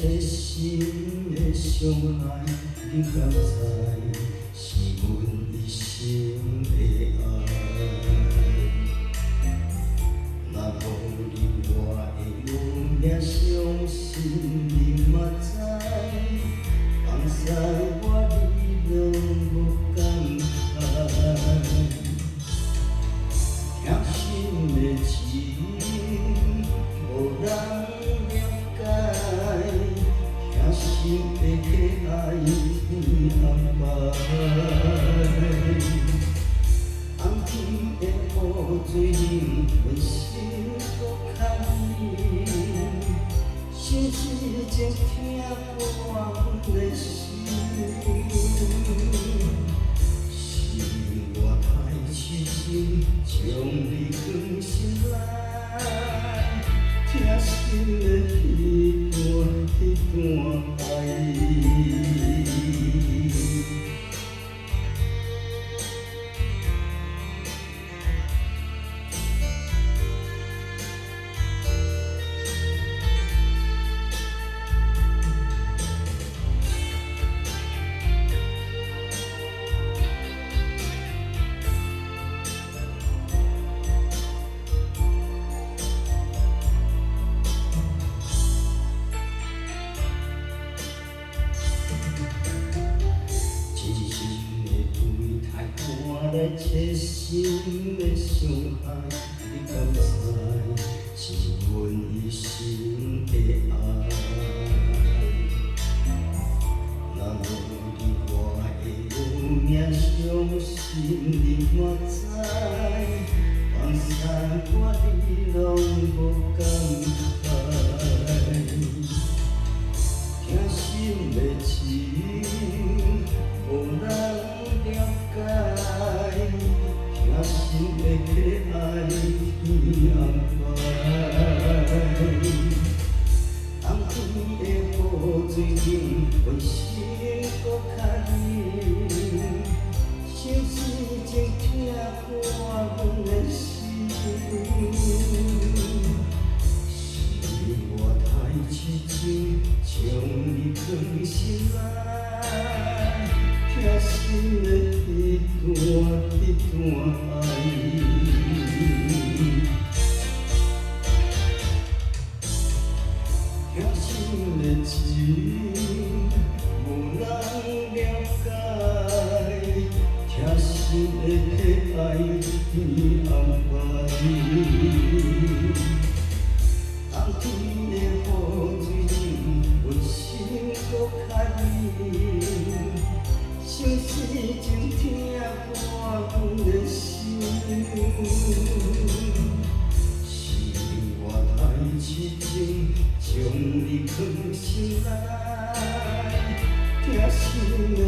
切心的相爱，你敢知？是阮一生的爱。若无你，我会有命伤心，你嘛知。放肆我你拢无感慨，疼心的情无人了解，疼心的爱已安排。红天的雨水令阮心搁较冷，心事情听过阮的心。是我太痴情，将你放心内，疼心的迄段爱。切心的相爱，你敢知？是阮一生的爱。若无你，我会有命伤心，你嘛知。放肆我你拢无感慨，疼心的情无人了解。疼心的爱已安排，红天的雨水令阮心搁较冷，心事情听破阮的心。是我太痴情，将你放心内，疼心的迄段爱。疼心的情无人了解，疼心的爱已安排。红天的雨水令阮心搁较冷，心事情听破阮的心。是我太痴情，将你放心内，疼心的